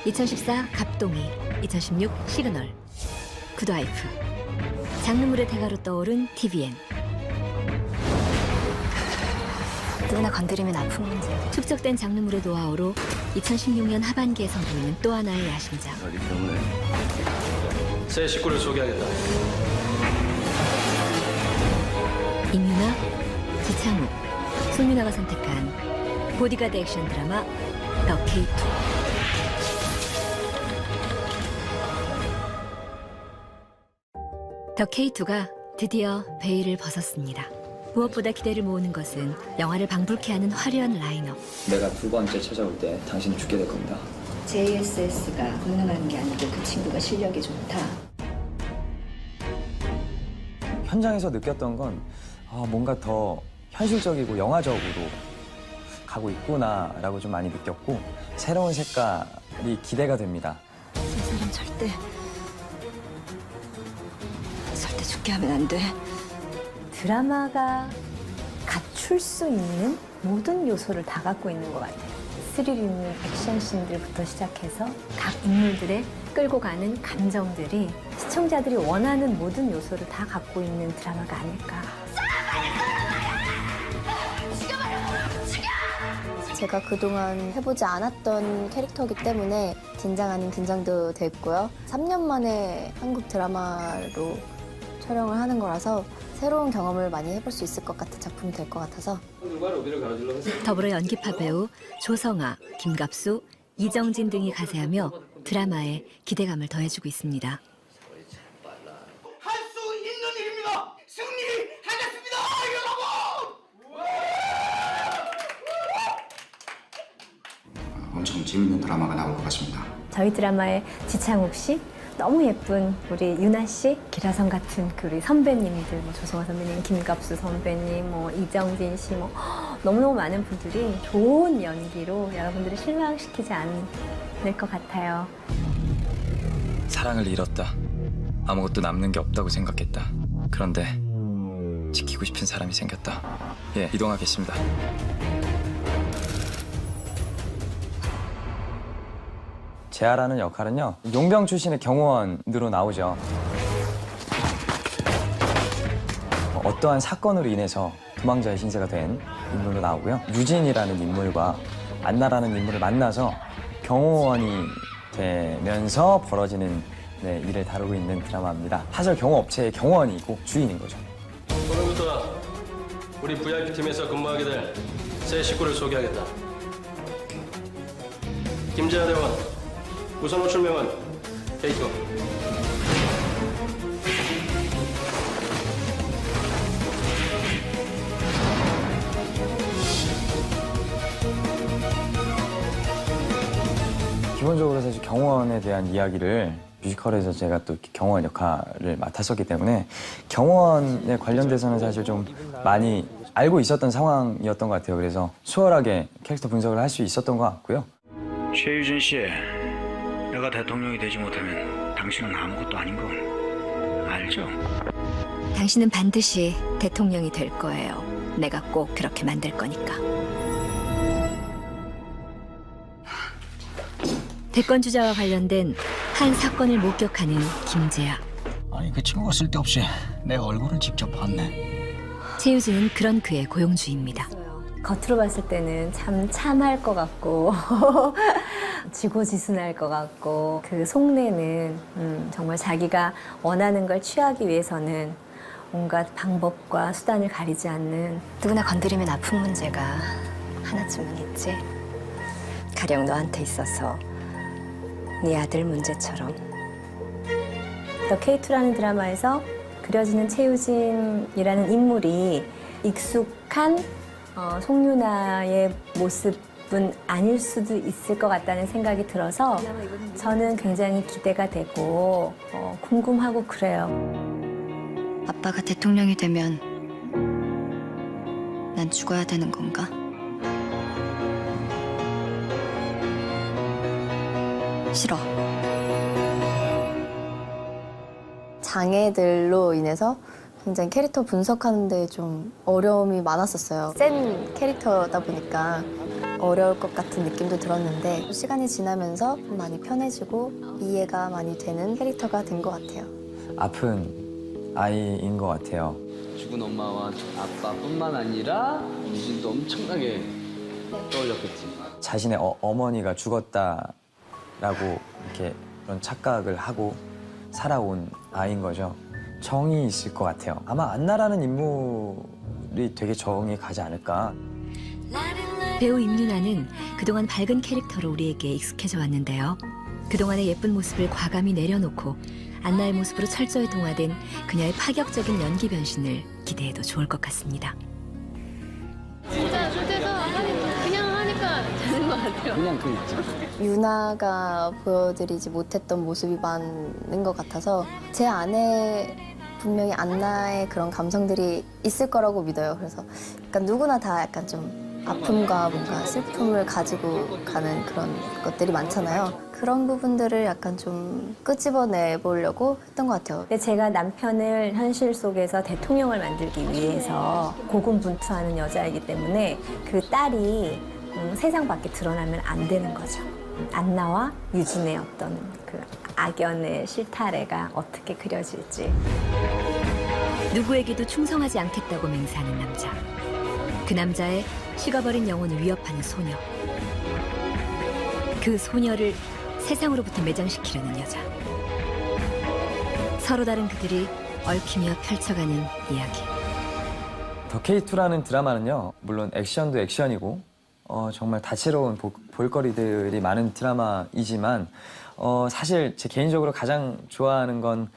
2014 갑동이, 2016 시그널, 굿와이프. 장르물의 대가로 떠오른 TVN. 누구나 건드리면 아픈 문제. 축적된 장르물의 노하우로 2016년 하반기에 선보이는 또 하나의 야심작. 하기 때문에 새 식구를 소개하겠다. 임윤아, 지창욱, 송윤아가 선택한 보디가드 액션 드라마 더 K2. 더 K2가 드디어 베일을 벗었습니다. 무엇보다 기대를 모으는 것은 영화를 방불케 하는 화려한 라인업. 내가 두 번째 찾아올 때 당신은 죽게 될 겁니다. JSS가 무능한 게 아니고 그 친구가 실력이 좋다. 현장에서 느꼈던 건 뭔가 더 현실적이고 영화적으로 가고 있구나라고 좀 많이 느꼈고 새로운 색깔이 기대가 됩니다. 이 사람 절대 죽게 하면 안 돼. 드라마가 갖출 수 있는 모든 요소를 다 갖고 있는 것 같아요. 스릴 있는 액션씬들부터 시작해서 각 인물들의 끌고 가는 감정들이 시청자들이 원하는 모든 요소를 다 갖고 있는 드라마가 아닐까. 제가 그동안 해보지 않았던 캐릭터이기 때문에 긴장 아닌 긴장도 됐고요. 3년 만에 한국 드라마로 촬영을 하는 거라서 새로운 경험을 많이 해볼 수 있을 것 같은 작품이 될 것 같아서. 더불어 연기파 배우 조성아, 김갑수, 이정진 등이 가세하며 드라마에 기대감을 더해주고 있습니다. 할 수 있는 일입니다. 승리하겠습니다. 여러분. 엄청 재밌는 드라마가 나올 것 같습니다. 저희 드라마에 지창욱 씨, 너무 예쁜 우리 유나 씨, 기라성 같은 그 우리 선배님들, 조성아 선배님, 김갑수 선배님, 이정진 씨, 너무너무 많은 분들이 좋은 연기로 여러분들을 실망시키지 않을 것 같아요. 사랑을 잃었다. 아무것도 남는 게 없다고 생각했다. 그런데 지키고 싶은 사람이 생겼다. 예, 이동하겠습니다. 재하라는 역할은요, 용병 출신의 경호원으로 나오죠. 어떠한 사건으로 인해서 도망자의 신세가 된 인물로 나오고요. 유진이라는 인물과 안나라는 인물을 만나서 경호원이 되면서 벌어지는 일을 다루고 있는 드라마입니다. 하설 경호업체의 경호원이고 주인인 거죠. 오늘부터 우리 VIP팀에서 근무하게 될 새 식구를 소개하겠다. 김재하 대원, 우선호 출명은 K2. 기본적으로 사실 경호원에 대한 이야기를 뮤지컬에서 제가 또 경호원 역할을 맡았었기 때문에 경호원에 관련돼서는 사실 좀 많이 알고 있었던 상황이었던 것 같아요. 그래서 수월하게 캐릭터 분석을 할 수 있었던 것 같고요. 최유진 씨, 내가 대통령이 되지 못하면 당신은 아무것도 아닌 거 알죠? 당신은 반드시 대통령이 될 거예요. 내가 꼭 그렇게 만들 거니까. 대권 주자와 관련된 한 사건을 목격하는 김재하. 아니 그 친구가 쓸데없이 내 얼굴을 직접 봤네. 최유진은 그런 그의 고용주입니다. 겉으로 봤을 때는 참 참할 것 같고 지고지순할 것 같고 그 속내는 정말 자기가 원하는 걸 취하기 위해서는 온갖 방법과 수단을 가리지 않는. 누구나 건드리면 아픈 문제가 하나쯤은 있지. 가령 너한테 있어서 네 아들 문제처럼. 더 K2라는 드라마에서 그려지는 최유진이라는 인물이 익숙한 송윤아의 모습은 아닐 수도 있을 것 같다는 생각이 들어서 저는 굉장히 기대가 되고 궁금하고 그래요. 아빠가 대통령이 되면 난 죽어야 되는 건가? 싫어. 장애들로 인해서 굉장히 캐릭터 분석하는 데 좀 어려움이 많았었어요. 센 캐릭터다 보니까 어려울 것 같은 느낌도 들었는데 시간이 지나면서 많이 편해지고 이해가 많이 되는 캐릭터가 된 것 같아요. 아픈 아이인 것 같아요. 죽은 엄마와 아빠뿐만 아니라 유진도 엄청나게 떠올렸겠지. 자신의 어머니가 죽었다라고 이렇게 그런 착각을 하고 살아온 아이인 거죠. 정이 있을 것 같아요. 아마 안나라는 인물이 되게 정이 가지 않을까. 배우 임윤아는 그동안 밝은 캐릭터로 우리에게 익숙해져 왔는데요. 그동안의 예쁜 모습을 과감히 내려놓고 안나의 모습으로 철저히 동화된 그녀의 파격적인 연기 변신을 기대해도 좋을 것 같습니다. 진짜 솔직해서 그냥 하니까 되는 것 같아요. 그냥 그 유나가 보여드리지 못했던 모습이 많은 것 같아서 제 안에 분명히 안나의 그런 감성들이 있을 거라고 믿어요. 그래서 약간 누구나 다 약간 좀 아픔과 뭔가 슬픔을 가지고 가는 그런 것들이 많잖아요. 그런 부분들을 약간 좀 끄집어내 보려고 했던 것 같아요. 근데 제가 남편을 현실 속에서 대통령을 만들기 위해서 고군분투하는 여자이기 때문에 그 딸이 세상 밖에 드러나면 안 되는 거죠. 안나와 유진의 어떤 그 악연의 실타래가 어떻게 그려질지. 누구에게도 충성하지 않겠다고 맹세하는 남자. 그 남자의 식어버린 영혼을 위협하는 소녀. 그 소녀를 세상으로부터 매장시키려는 여자. 서로 다른 그들이 얽히며 펼쳐가는 이야기. 더 K2라는 드라마는요, 물론 액션도 액션이고 정말 다채로운 볼거리들이 많은 드라마이지만 사실 제 개인적으로 가장 좋아하는 건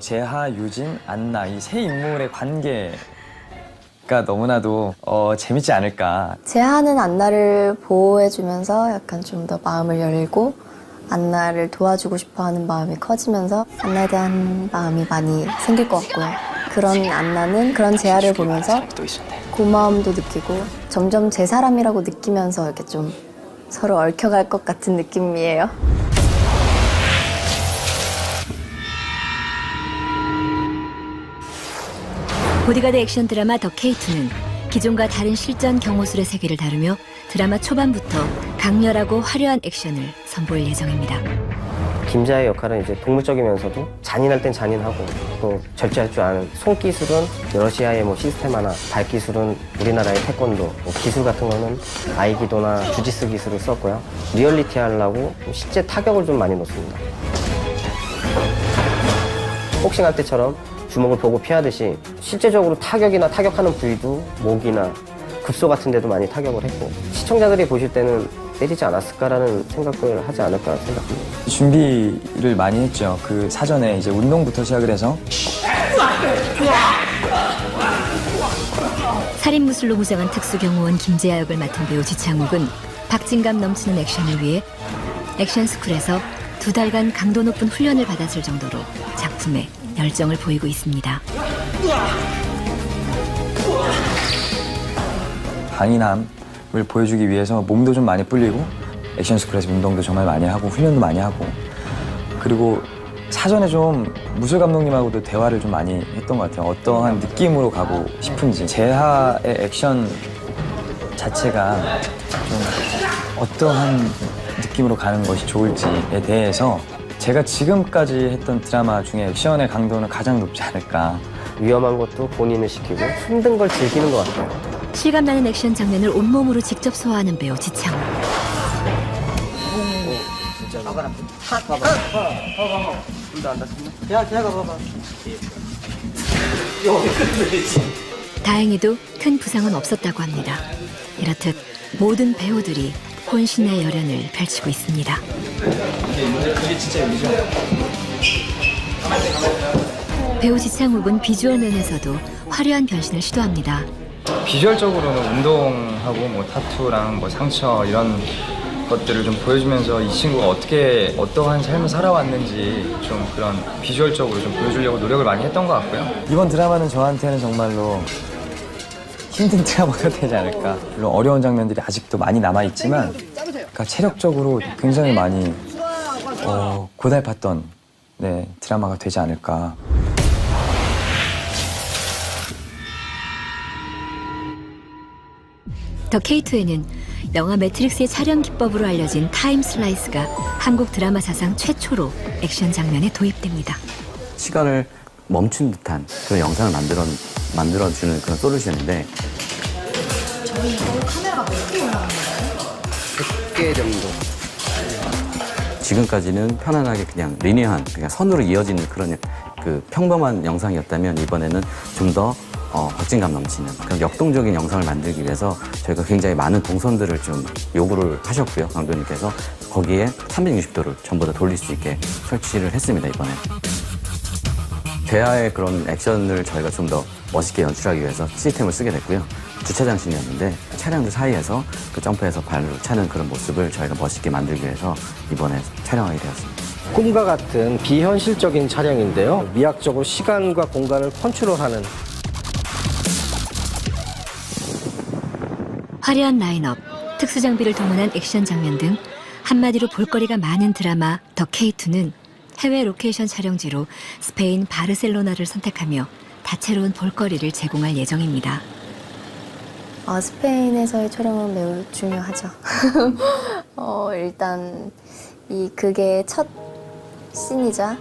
재하, 유진, 안나 이 세 인물의 관계가 너무나도 재밌지 않을까. 재하는 안나를 보호해주면서 약간 좀 더 마음을 열고 안나를 도와주고 싶어하는 마음이 커지면서 안나에 대한 마음이 많이 생길 것 같고요. 그런 안나는 그런 재하를 보면서 고마움도 느끼고 점점 제 사람이라고 느끼면서 이렇게 좀 서로 얽혀갈 것 같은 느낌이에요. 보디가드 액션 드라마 더 K2는 기존과 다른 실전 경호술의 세계를 다루며 드라마 초반부터 강렬하고 화려한 액션을 선보일 예정입니다. 김자의 역할은 이제 동물적이면서도 잔인할 땐 잔인하고 또 절제할 줄 아는 손기술은 러시아의 뭐 시스템 하나, 발기술은 우리나라의 태권도, 기술 같은 거는 아이기도나 주짓수 기술을 썼고요. 리얼리티 하려고 실제 타격을 좀 많이 넣습니다. 복싱할 때처럼 주먹을 보고 피하듯이 실제적으로 타격이나 타격하는 부위도 목이나 급소 같은 데도 많이 타격을 했고 시청자들이 보실 때는 때리지 않았을까라는 생각을 하지 않을까 생각합니다. 준비를 많이 했죠. 그 사전에 이제 운동부터 시작을 해서 살인무술로 무장한 특수경호원 김재하 역을 맡은 배우 지창욱은 박진감 넘치는 액션을 위해 액션스쿨에서 2달간 강도 높은 훈련을 받았을 정도로 작품에 열정을 보이고 있습니다. 강인함을 보여주기 위해서 몸도 좀 많이 불리고 액션스쿨에서 운동도 정말 많이 하고 훈련도 많이 하고 그리고 사전에 좀 무술 감독님하고도 대화를 좀 많이 했던 것 같아요. 어떠한 느낌으로 가고 싶은지 재하의 액션 자체가 좀 어떠한 느낌으로 가는 것이 좋을지에 대해서 제가 지금까지 했던 드라마 중에 액션의 강도는 가장 높지 않을까. 위험한 것도 본인을 시키고 힘든 걸 즐기는 것 같아요. 실감나는 액션 장면을 온몸으로 직접 소화하는 배우 지창욱. 다행히도 큰 부상은 없었다고 합니다. 이렇듯 모든 배우들이 혼신의 열연을 펼치고 있습니다. 배우 지창욱은 비주얼 면에서도 화려한 변신을 시도합니다. 비주얼적으로는 운동하고 뭐 타투랑 뭐 상처 이런 것들을 좀 보여주면서 이 친구가 어떠한 삶을 살아왔는지 좀 그런 비주얼적으로 좀 보여주려고 노력을 많이 했던 것 같고요. 이번 드라마는 저한테는 정말로 힘든 드라마가 되지 않을까. 물론 어려운 장면들이 아직도 많이 남아있지만 그러니까 체력적으로 굉장히 많이 고달팠던 드라마가 되지 않을까. 더 K2에는 영화 매트릭스의 촬영 기법으로 알려진 타임 슬라이스가 한국 드라마 사상 최초로 액션 장면에 도입됩니다. 시간을 멈춘 듯한 그런 영상을 만들어주는 그런 솔루션인데 저희 이거 카메라가 몇 개 올라가나요? 100개 정도. 지금까지는 편안하게 그냥 리니어한 그냥 선으로 이어지는 그런 그 평범한 영상이었다면 이번에는 좀 더 박진감 넘치는 그런 역동적인 영상을 만들기 위해서 저희가 굉장히 많은 동선들을 좀 요구를 하셨고요. 감독님께서 거기에 360도를 전부 다 돌릴 수 있게 설치를 했습니다. 이번에. 대하의 그런 액션을 저희가 좀 더 멋있게 연출하기 위해서 시스템을 쓰게 됐고요. 주차장 씬이었는데 차량들 사이에서 그 점프해서 발로 차는 그런 모습을 저희가 멋있게 만들기 위해서 이번에 촬영하게 되었습니다. 꿈과 같은 비현실적인 촬영인데요. 미학적으로 시간과 공간을 컨트롤하는 화려한 라인업, 특수 장비를 동원한 액션 장면 등 한마디로 볼거리가 많은 드라마 더 K2는 해외 로케이션 촬영지로 스페인 바르셀로나를 선택하며 다채로운 볼거리를 제공할 예정입니다. 스페인에서의 촬영은 매우 중요하죠. 일단 이 극의 첫 씬이자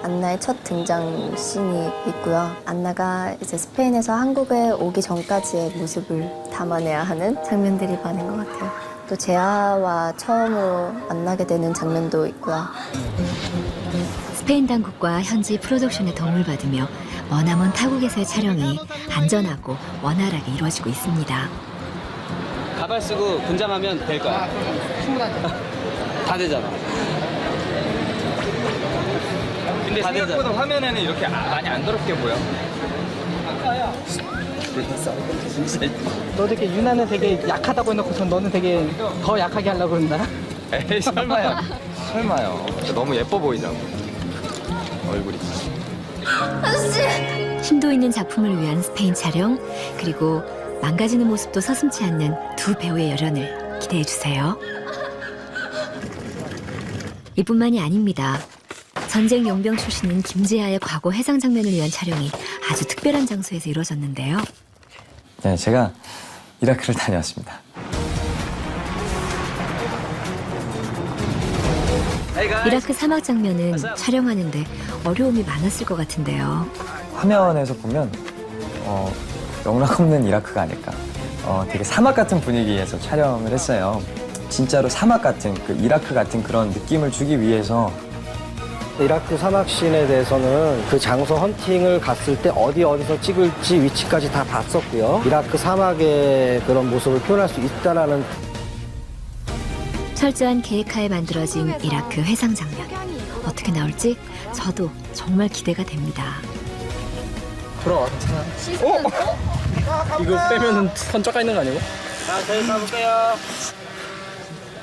안나의 첫 등장 씬이 있고요. 안나가 이제 스페인에서 한국에 오기 전까지의 모습을 담아내야 하는 장면들이 많은 것 같아요. 또 재하와 처음으로 만나게 되는 장면도 있고요. 스페인 당국과 현지 프로덕션의 도움을 받으며 머나먼 타국에서의 촬영이 안전하고 원활하게 이루어지고 있습니다. 가발 쓰고 분장하면 될 거야. 충분하죠. 다 되잖아. 근데 생각보다 화면에는 이렇게 많이 안 더럽게 보여. 너 되게 유나는 되게 약하다고 해놓고서 너는 되게 더 약하게 하려고 그런다. 에이 설마요. 설마요. 너무 예뻐 보이잖아. 얼굴이. 심도 있는 작품을 위한 스페인 촬영, 그리고 망가지는 모습도 서슴지 않는 두 배우의 열연을 기대해 주세요. 이뿐만이 아닙니다. 전쟁 용병 출신인 김재하의 과거 해상 장면을 위한 촬영이 아주 특별한 장소에서 이루어졌는데요. 네, 제가 이라크를 다녀왔습니다. 이라크 사막 장면은 촬영하는데 어려움이 많았을 것 같은데요. 화면에서 보면 영락없는 이라크가 아닐까. 되게 사막 같은 분위기에서 촬영을 했어요. 진짜로 사막 같은 그 이라크 같은 그런 느낌을 주기 위해서 이라크 사막 씬에 대해서는 그 장소 헌팅을 갔을 때 어디서 찍을지 위치까지 다 봤었고요. 이라크 사막의 그런 모습을 표현할 수 있다라는 철저한 계획하에 만들어진 이라크 회상 장면. 어떻게 나올지 저도 정말 기대가 됩니다. 돌아왔잖아. 이거 빼면 선쩍가 있는 거 아니고? 자, 저희 가볼게요.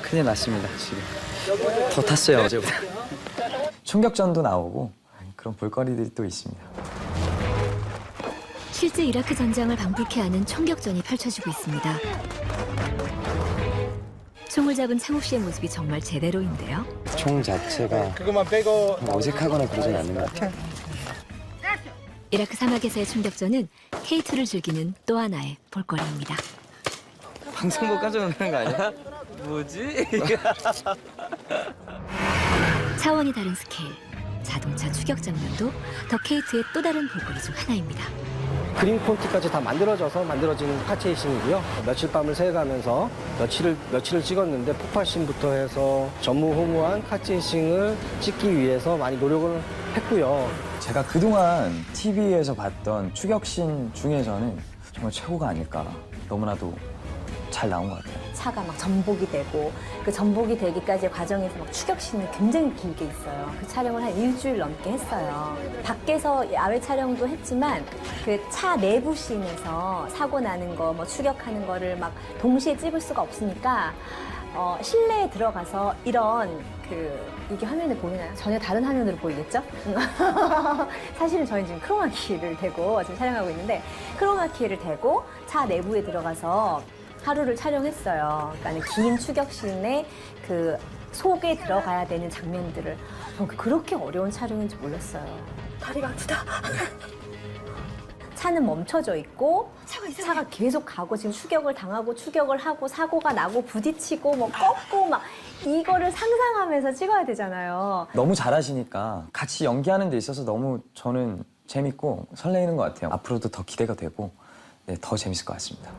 큰일 났습니다, 지금. 더 탔어요, 어제보다. 총격전도 나오고 그런 볼거리들이 또 있습니다. 실제 이라크 전장을 방불케 하는 총격전이 펼쳐지고 있습니다. 총을 잡은 창욱 씨의 모습이 정말 제대로인데요. 총 자체가 그것만 빼고 어색하거나 그러진 않는 것 같아요. 이라크 사막에서의 총격전은 K2를 즐기는 또 하나의 볼거리입니다. 방송국 깜짝 놀라는 거 아니야? 뭐지? 차원이 다른 스케일, 자동차 추격 장면도 더 K2의 또 다른 볼거리 중 하나입니다. 그린 콘티까지 다 만들어진 카체이싱이고요. 며칠 밤을 새가면서 며칠을 찍었는데 폭발씬부터 해서 전무후무한 카체이싱을 찍기 위해서 많이 노력을 했고요. 제가 그동안 TV에서 봤던 추격신 중에서는 정말 최고가 아닐까. 너무나도 잘 나온 것 같아요. 차가 막 전복이 되고 그 전복이 되기까지의 과정에서 막 추격신이 굉장히 길게 있어요. 그 촬영을 한 일주일 넘게 했어요. 밖에서 야외 촬영도 했지만 그 차 내부 씬에서 사고 나는 거, 뭐 추격하는 거를 막 동시에 찍을 수가 없으니까 실내에 들어가서 이런 이게 화면에 보이나요? 전혀 다른 화면으로 보이겠죠? 사실은 저희는 지금 크로마키를 대고 지금 촬영하고 있는데 크로마키를 대고 차 내부에 들어가서 하루를 촬영했어요. 그러니까 긴 추격신에 그 속에 들어가야 되는 장면들을 그렇게 어려운 촬영인지 몰랐어요. 다리가 아프다. 차는 멈춰져 있고 차가 계속 가고 지금 추격을 당하고 추격을 하고 사고가 나고 부딪히고 뭐 꺾고 막 이거를 상상하면서 찍어야 되잖아요. 너무 잘하시니까 같이 연기하는 데 있어서 너무 저는 재밌고 설레이는 것 같아요. 앞으로도 더 기대가 되고 네, 더 재밌을 것 같습니다.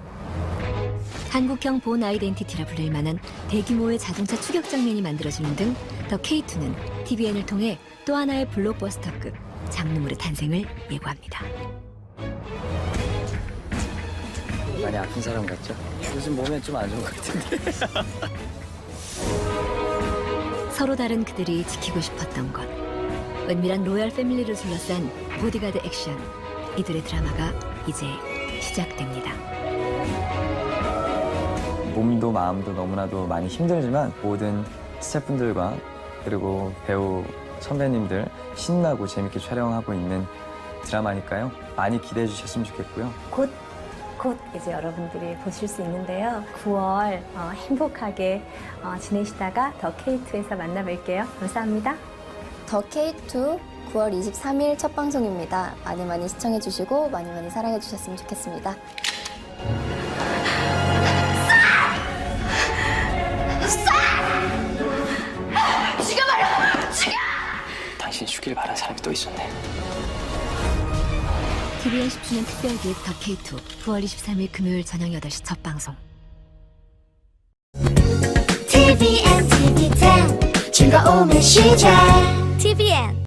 한국형 본 아이덴티티라 불릴 만한 대규모의 자동차 추격 장면이 만들어지는 등 더 K2는 TVN을 통해 또 하나의 블록버스터급 장르물의 탄생을 예고합니다. 많이 아픈 사람 같죠? 요즘 몸에 좀 안 좋은 것 같은데. 서로 다른 그들이 지키고 싶었던 것. 은밀한 로얄 패밀리를 둘러싼 보디가드 액션. 이들의 드라마가 이제 시작됩니다. 몸도 마음도 너무나도 많이 힘들지만 모든 스태프분들과 그리고 배우 선배님들 신나고 재밌게 촬영하고 있는 드라마니까요. 많이 기대해 주셨으면 좋겠고요. 곧 이제 여러분들이 보실 수 있는데요. 9월 행복하게 지내시다가 더 K2에서 만나뵐게요. 감사합니다. 더 K2 9월 23일 첫 방송입니다. 많이 시청해주시고 많이 사랑해주셨으면 좋겠습니다. 당신이 죽길 바란 사람이 또 있었네. TVN 10주년 특별기획 더 K2 9월 23일 금요일 저녁 8시 첫 방송. TVN, TV10 즐거움의 시작 TVN